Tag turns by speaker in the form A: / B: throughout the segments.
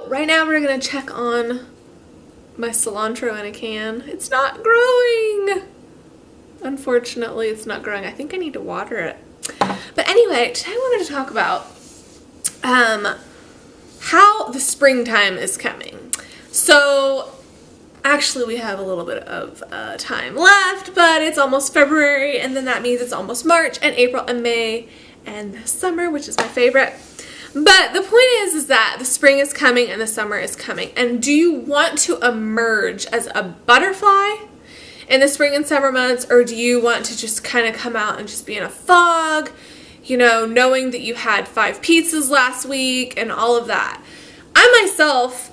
A: right now we're gonna check on my cilantro in a can. It's not growing. Unfortunately, it's not growing. I think I need to water it. But anyway, today I wanted to talk about how the springtime is coming. So actually we have a little bit of time left, but it's almost February, and then that means it's almost March and April and May and the summer, which is my favorite. But the point is that the spring is coming and the summer is coming. And do you want to emerge as a butterfly in the spring and summer months, or do you want to just kind of come out and just be in a fog, you know, knowing that you had 5 pizzas last week and all of that? I myself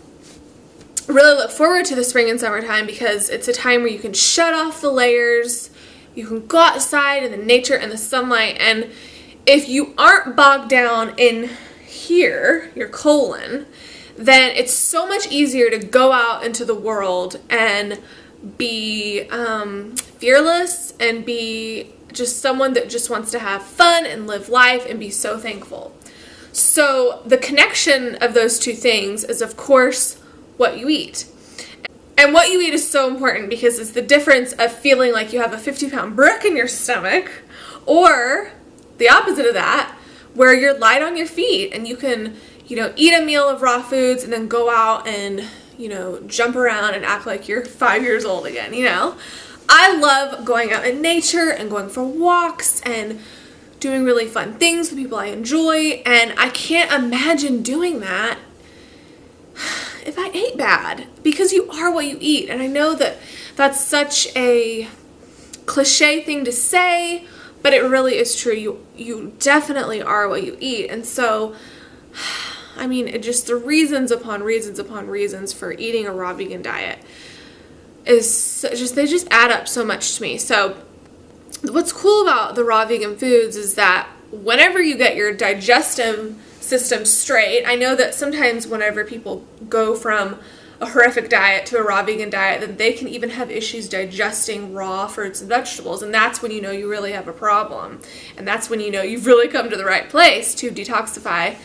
A: really look forward to the spring and summertime because it's a time where you can shut off the layers, you can go outside in the nature and the sunlight, and if you aren't bogged down in here, your colon, then it's so much easier to go out into the world and be fearless and be just someone that just wants to have fun and live life and be so thankful. So the connection of those two things is, of course, what you eat. And what you eat is so important because it's the difference of feeling like you have a 50-pound brick in your stomach, or the opposite of that, where you're light on your feet and you can, you know, eat a meal of raw foods and then go out and, you know, jump around and act like you're 5 years old again, you know? I love going out in nature and going for walks and doing really fun things with people I enjoy, and I can't imagine doing that if I ate bad, because you are what you eat. And I know that that's such a cliche thing to say, but it really is true. You definitely are what you eat. And so, I mean, it just the reasons upon reasons upon reasons for eating a raw vegan diet is just, they just add up so much to me. So what's cool about the raw vegan foods is that whenever you get your digestive system straight, I know that sometimes whenever people go from a horrific diet to a raw vegan diet, then they can even have issues digesting raw fruits and vegetables, and that's when you know you really have a problem, and that's when you know you've really come to the right place to detoxify.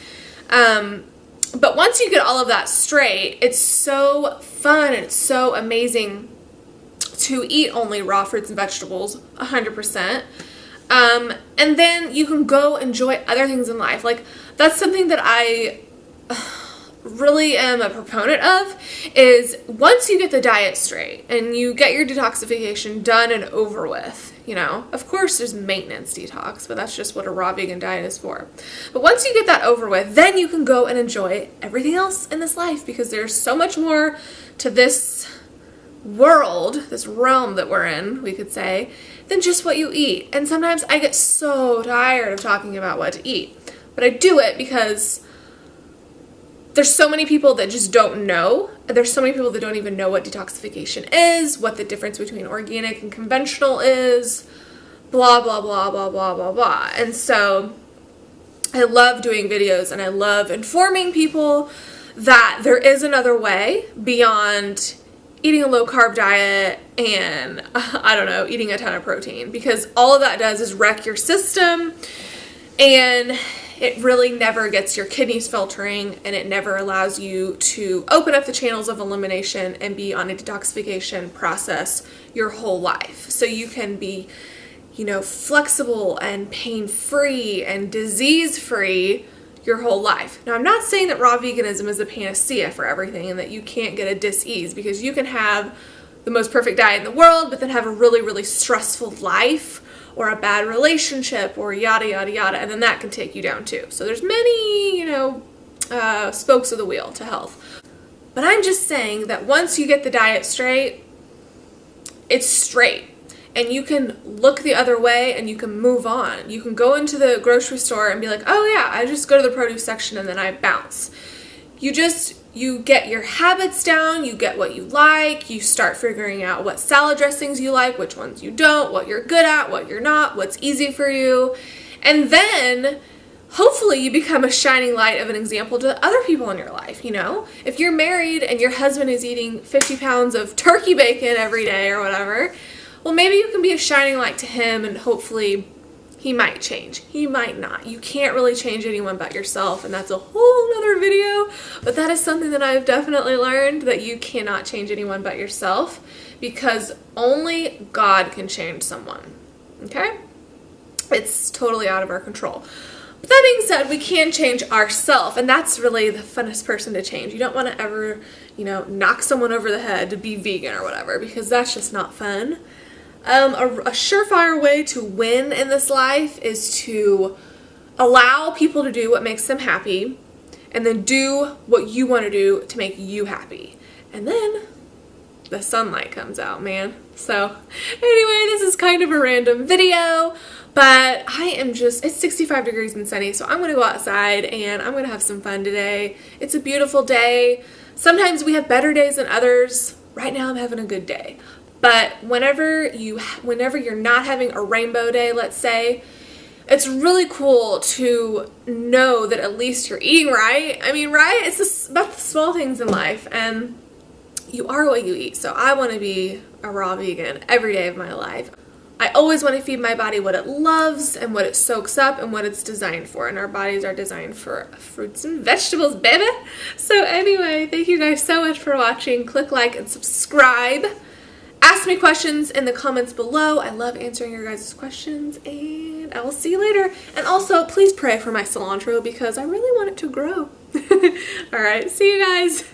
A: But once you get all of that straight, it's so fun and it's so amazing to eat only raw fruits and vegetables 100%. And then you can go enjoy other things in life. Like, that's something that I really am a proponent of, is once you get the diet straight and you get your detoxification done and over with, you know, of course there's maintenance detox, but that's just what a raw vegan diet is for. But once you get that over with, then you can go and enjoy everything else in this life, because there's so much more to this world, this realm that we're in, we could say, than just what you eat. And sometimes I get so tired of talking about what to eat, but I do it because there's so many people that just don't know. There's so many people that don't even know what detoxification is, what the difference between organic and conventional is, blah, blah, blah, blah, blah, blah, blah. And so I love doing videos and I love informing people that there is another way beyond eating a low-carb diet and, I don't know, eating a ton of protein, because all of that does is wreck your system, and it really never gets your kidneys filtering, and it never allows you to open up the channels of elimination and be on a detoxification process your whole life. So you can be, you know, flexible and pain-free and disease-free your whole life. Now, I'm not saying that raw veganism is a panacea for everything and that you can't get a dis-ease, because you can have the most perfect diet in the world but then have a really, really stressful life or a bad relationship or yada, yada, yada, and then that can take you down too. So there's many, you know, spokes of the wheel to health. But I'm just saying that once you get the diet straight, it's straight. And you can look the other way and you can move on. You can go into the grocery store and be like, oh yeah, I just go to the produce section and then I bounce. You get your habits down, you get what you like, you start figuring out what salad dressings you like, which ones you don't, what you're good at, what you're not, what's easy for you. And then hopefully you become a shining light of an example to other people in your life, you know? If you're married and your husband is eating 50 pounds of turkey bacon every day or whatever, well, maybe you can be a shining light to him and hopefully He might change. He might not. You can't really change anyone but yourself, and that's a whole nother video. But that is something that I've definitely learned, that you cannot change anyone but yourself, because only God can change someone. Okay? It's totally out of our control. But that being said, we can change ourselves, and that's really the funnest person to change. You don't want to ever, knock someone over the head to be vegan or whatever, because that's just not fun. A surefire way to win in this life is to allow people to do what makes them happy, and then do what you want to do to make you happy. And then the sunlight comes out, man. So anyway, this is kind of a random video, but it's 65 degrees and sunny, so I'm going to go outside and I'm going to have some fun today. It's a beautiful day. Sometimes we have better days than others. Right now I'm having a good day. But whenever you're not having a rainbow day, let's say, it's really cool to know that at least you're eating right. I mean, right? It's just about the small things in life, and you are what you eat. So I want to be a raw vegan every day of my life. I always want to feed my body what it loves and what it soaks up and what it's designed for. And our bodies are designed for fruits and vegetables, baby. So anyway, thank you guys so much for watching. Click like and subscribe. Ask me questions in the comments below. I love answering your guys' questions, and I will see you later. And also, please pray for my cilantro because I really want it to grow. All right, see you guys.